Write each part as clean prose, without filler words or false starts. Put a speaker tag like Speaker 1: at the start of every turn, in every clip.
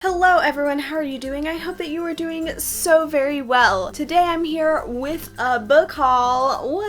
Speaker 1: Hello everyone, how are you doing? I hope that you are doing so very well. Today I'm here with a book haul,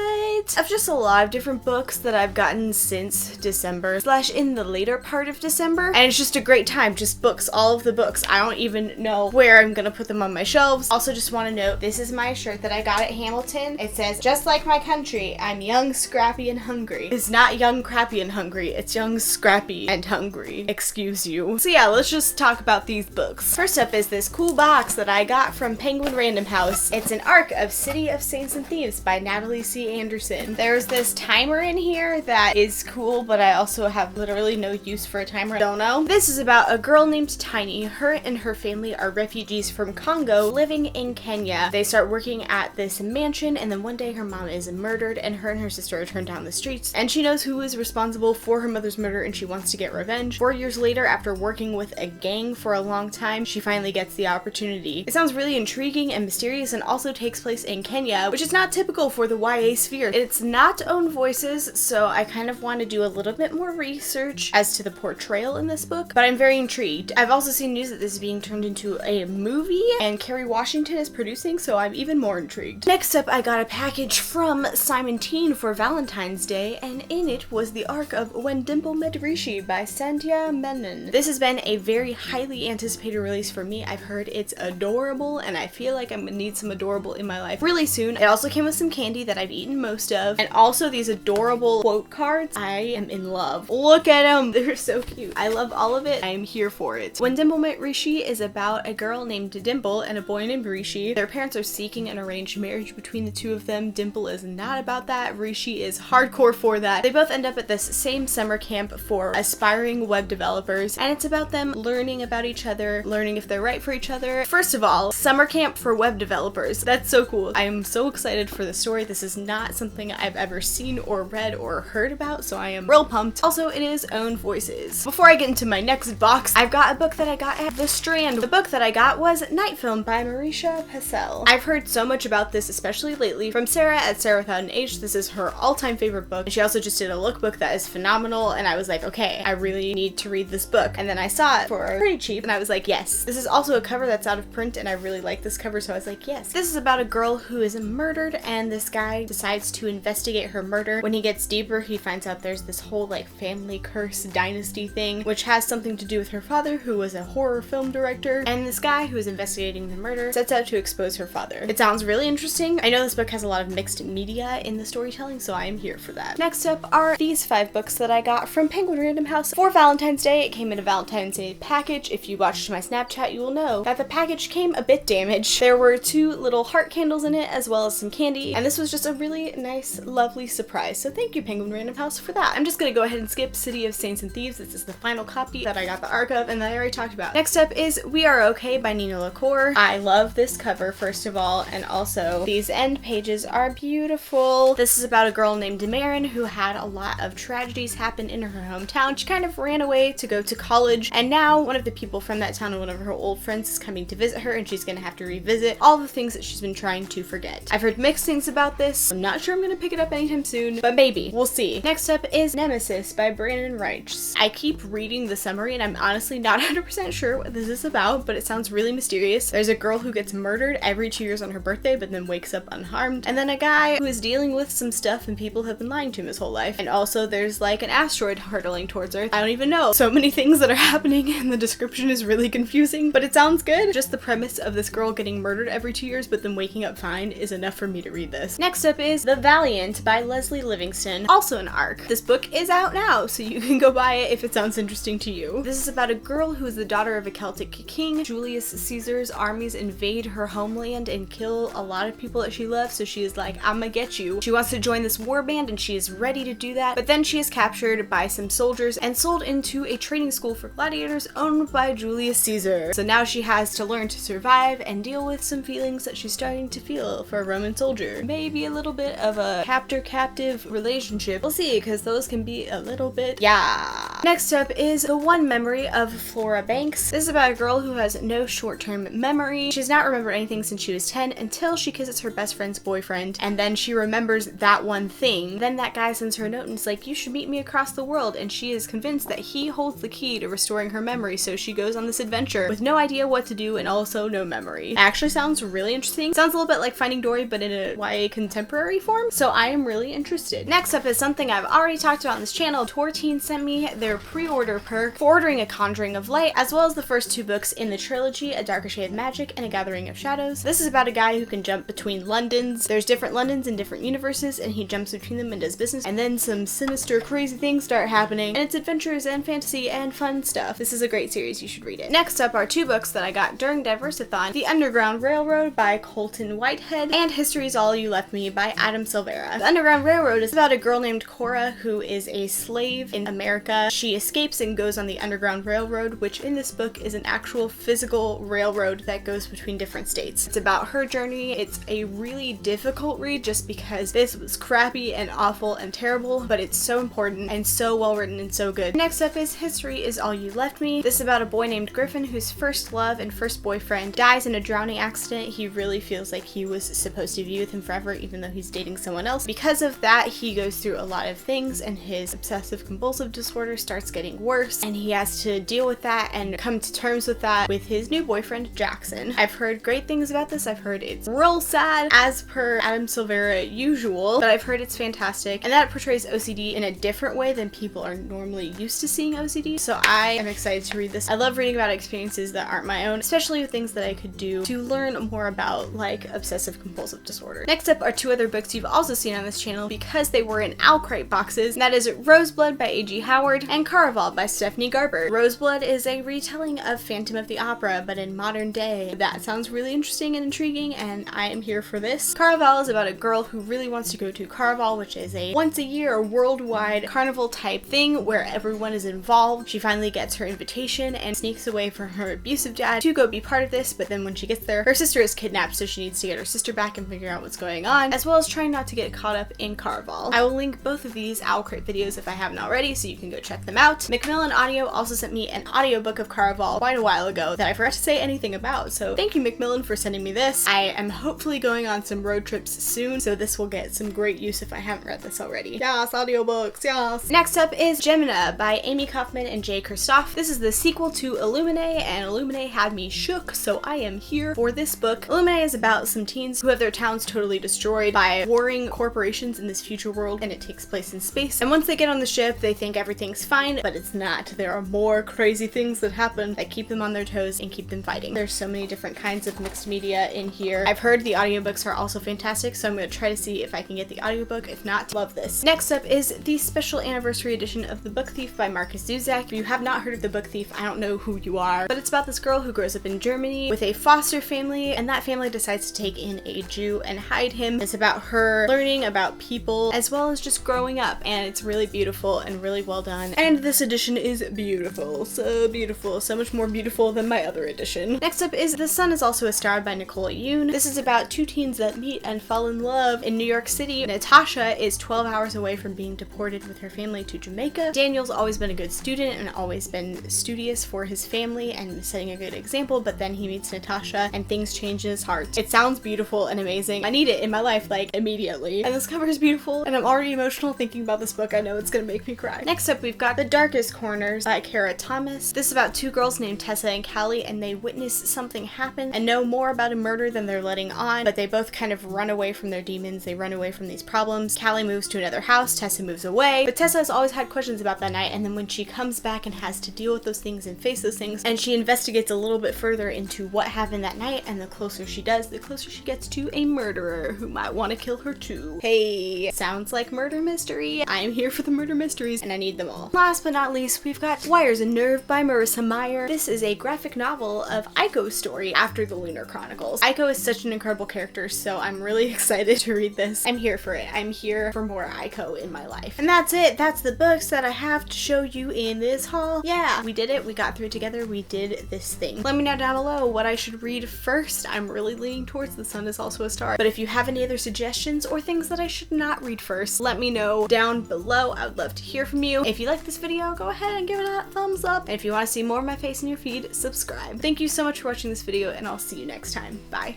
Speaker 1: of just a lot of different books that I've gotten since December / in the later part of December, and it's just a great time, just books, all of the books. I don't even know where I'm gonna put them on my shelves. Also just want to note, this is my shirt that I got at Hamilton. It says, "Just like my country, I'm young, scrappy, and hungry." It's not young, crappy, and hungry, it's young, scrappy, and hungry. Excuse you. So yeah, let's just talk about these books. First up is this cool box that I got from Penguin Random House. It's an arc of City of Saints and Thieves by Natalie C. Anderson. There's this timer in here that is cool, but I also have literally no use for a timer. Don't know. This is about a girl named Tiny. Her and her family are refugees from Congo living in Kenya. They start working at this mansion, and then one day her mom is murdered and her sister are turned down the streets, and she knows who is responsible for her mother's murder and she wants to get revenge. 4 years later, after working with a gang for a long time, she finally gets the opportunity. It sounds really intriguing and mysterious and also takes place in Kenya, which is not typical for the YA sphere. It's not own voices, so I kind of want to do a little bit more research as to the portrayal in this book, but I'm very intrigued. I've also seen news that this is being turned into a movie and Kerry Washington is producing, so I'm even more intrigued. Next up, I got a package from Simon Teen for Valentine's Day, and in it was the arc of When Dimple Met Rishi by Sandhya Menon. This has been a very highly anticipated release for me. I've heard it's adorable, and I feel like I'm gonna need some adorable in my life really soon. It also came with some candy that I've eaten most of, and also these adorable quote cards. I am in love. Look at them. They're so cute. I love all of it. I am here for it. When Dimple Met Rishi is about a girl named Dimple and a boy named Rishi. Their parents are seeking an arranged marriage between the two of them. Dimple is not about that. Rishi is hardcore for that. They both end up at this same summer camp for aspiring web developers, and it's about them learning about each other, learning if they're right for each other. First of all, summer camp for web developers. That's so cool. I am so excited for the story. This is not something I've ever seen or read or heard about, so I am real pumped. Also, it is own voices. Before I get into my next box, I've got a book that I got at The Strand. The book that I got was Night Film by Marisha Pessel. I've heard so much about this, especially lately, from Sarah at Sarah Without an H. This is her all-time favorite book, and she also just did a lookbook that is phenomenal, and I was like, okay, I really need to read this book. And then I saw it for pretty cheap, and I was like, yes. This is also a cover that's out of print, and I really like this cover, so I was like, yes. This is about a girl who is murdered, and this guy decides to investigate her murder. When he gets deeper, he finds out there's this whole like family curse dynasty thing, which has something to do with her father, who was a horror film director, and this guy who is investigating the murder sets out to expose her father. It sounds really interesting. I know this book has a lot of mixed media in the storytelling, so I am here for that. Next up are these 5 books that I got from Penguin Random House for Valentine's Day. It came in a Valentine's Day package. If you watched my Snapchat, you will know that the package came a bit damaged. There were 2 little heart candles in it, as well as some candy, and this was just a really nice, lovely surprise. So thank you, Penguin Random House, for that. I'm just gonna go ahead and skip City of Saints and Thieves. This is the final copy that I got the arc of and that I already talked about. Next up is We Are Okay by Nina LaCour. I love this cover, first of all, and also these end pages are beautiful. This is about a girl named Marin who had a lot of tragedies happen in her hometown. She kind of ran away to go to college, and now one of the people from that town and one of her old friends is coming to visit her, and she's gonna have to revisit all the things that she's been trying to forget. I've heard mixed things about this. I'm not sure I'm gonna pick it up anytime soon, but maybe. We'll see. Next up is Nemesis by Brandon Reichs. I keep reading the summary, and I'm honestly not 100% sure what this is about, but it sounds really mysterious. There's a girl who gets murdered every 2 years on her birthday, but then wakes up unharmed, and then a guy who is dealing with some stuff and people have been lying to him his whole life. And also there's like an asteroid hurtling towards Earth. I don't even know. So many things that are happening, and the description is really confusing, but it sounds good. Just the premise of this girl getting murdered every 2 years but then waking up fine is enough for me to read this. Next up is The Valiant by Leslie Livingston, also an arc. This book is out now, so you can go buy it if it sounds interesting to you. This is about a girl who is the daughter of a Celtic king. Julius Caesar's armies invade her homeland and kill a lot of people that she loves, so she is like, I'ma get you. She wants to join this war band and she is ready to do that, but then she is captured by some soldiers and sold into a training school for gladiators owned by Julius Caesar. So now she has to learn to survive and deal with some feelings that she's starting to feel for a Roman soldier. Maybe a little bit of a captor-captive relationship. We'll see, because those can be a little bit, yeah. Next up is The One Memory of Flora Banks. This is about a girl who has no short-term memory. She's not remembered anything since she was 10 until she kisses her best friend's boyfriend, and then she remembers that one thing. Then that guy sends her a note and is like, you should meet me across the world, and she is convinced that he holds the key to restoring her memory, so she goes on this adventure with no idea what to do and also no memory. It actually sounds really interesting. Sounds a little bit like Finding Dory, but in a YA contemporary form, so I am really interested. Next up is something I've already talked about on this channel. Torteen sent me their pre-order perk for ordering A Conjuring of Light, as well as the first 2 books in the trilogy, A Darker Shade of Magic and A Gathering of Shadows. This is about a guy who can jump between Londons. There's different Londons in different universes, and he jumps between them and does business, and then some sinister, crazy things start happening, and it's adventures and fantasy and fun stuff. This is a great series, you should read it. Next up are 2 books that I got during Diversithon: The Underground Railroad by Colton Whitehead and History's All You Left Me by Adam Silvera. The Underground Railroad is about a girl named Cora who is a slave in America. She escapes and goes on the Underground Railroad, which in this book is an actual physical railroad that goes between different states. It's about her journey. It's a really difficult read just because this was crappy and awful and terrible, but it's so important and so well written and so good. Next up is History Is All You Left Me. This is about a boy named Griffin whose first love and first boyfriend dies in a drowning accident. He really feels like he was supposed to be with him forever, even though he's dating someone else. Because of that, he goes through a lot of things, and his obsessive compulsive disorder starts getting worse, and he has to deal with that and come to terms with that with his new boyfriend, Jackson. I've heard great things about this. I've heard it's real sad, as per Adam Silvera usual, but I've heard it's fantastic, and that it portrays OCD in a different way than people are normally used to seeing OCD, so I am excited to read this. I love reading about experiences that aren't my own, especially with things that I could do to learn more about, like obsessive compulsive disorder. Next up are 2 other books you've also seen on this channel because they were in Owlcrite boxes, and that is Roseblood by A.G. Howard and Caraval by Stephanie Garber. Roseblood is a retelling of Phantom of the Opera, but in modern day. That sounds really interesting and intriguing, and I am here for this. Caraval is about a girl who really wants to go to Caraval, which is a once-a-year worldwide carnival type thing where everyone is involved. She finally gets her invitation and sneaks away from her abusive dad to go be part of this, but then when she gets there, her sister is kidnapped, so she needs to get her sister back and figure out what's going on, as well as trying not to get caught up in Caraval. I will link both of these Owlcrite videos if I haven't already, so you can go check them out. Macmillan Audio also sent me an audiobook of Caraval quite a while ago that I forgot to say anything about, so thank you, Macmillan, for sending me this. I am hopefully going on some road trips soon, so this will get some great use if I haven't read this already. Yes, audiobooks, yes! Next up is Gemina by Amy Kaufman and Jay Kristoff. This is the sequel to Illumine, and Illumine had me shook, so I am here for this book. Illumine is about some teens who have their towns totally destroyed by warring corporations in this future world, and it takes place in space. And once they get on the ship, they think everything's fine, but it's not. There are more crazy things that happen that keep them on their toes and keep them fighting. There's so many different kinds of mixed media in here. I've heard the audiobooks are also fantastic, so I'm going to try to see if I can get the audiobook. If not, love this. Next up is the special anniversary edition of The Book Thief by Marcus Zuzak. If you have not heard of The Book Thief, I don't know who you are, but it's about this girl who grows up in Germany with a foster family, and that family decides to take in a Jew and hide him. It's about her learning about people as well as just growing up, and it's really beautiful and really well done. And this edition is beautiful, so much more beautiful than my other edition. Next up is The Sun Is Also a Star by Nicole Yoon. This is about 2 teens that meet and fall in love in New York City. Natasha is 12 hours away from being deported with her family to Jamaica. Daniel's always been a good student and always been studious for his family and setting a good example, but then he meets Natasha and things change in his heart. It sounds beautiful and amazing. I need it in my life, like, immediately. And this cover is beautiful, and I'm already emotional thinking about this book. I know it's gonna make me cry. Next up, we've got The Darkest Corners by Kara Thomas. This is about 2 girls named Tessa and Callie, and they witness something happen and know more about a murder than they're letting on, but they both kind of run away from their demons. They run away from these problems. Callie moves to another house, Tessa moves away, but Tessa has always had questions about that night, and then when she comes back and has to deal with those things and face those things, and she investigates a little bit further into what happened that night, and the closer she does, the closer she gets to a murderer who might want to kill her too. Hey, sounds like murder mystery. I am here for the murder mysteries, and I need them all. Last but not least, we've got Wires and Nerve by Marissa Meyer. This is a graphic novel of Aiko's story after the Lunar Chronicles. Aiko is such an incredible character, so I'm really excited to read this. I'm here for it. I'm here for more Aiko in my life. And that's it. That's the books that I have to show you in this haul. Yeah, we did it. We got through it together. We did this thing. Let me know down below what I should read first. I'm really leaning towards The Sun Is Also a Star, but if you have any other suggestions or things that I should not read first, let me know down below. I would love to hear from you. If you like this video, go ahead and give it a thumbs up. And if you want to see more of my face in your feed, subscribe. Thank you so much for watching this video, and I'll see you next time. Bye.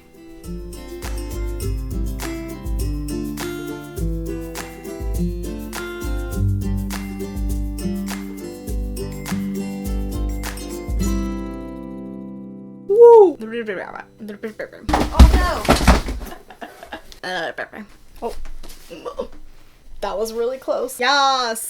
Speaker 1: Oh!
Speaker 2: Oh no!
Speaker 1: Oh. That was really close. Yes!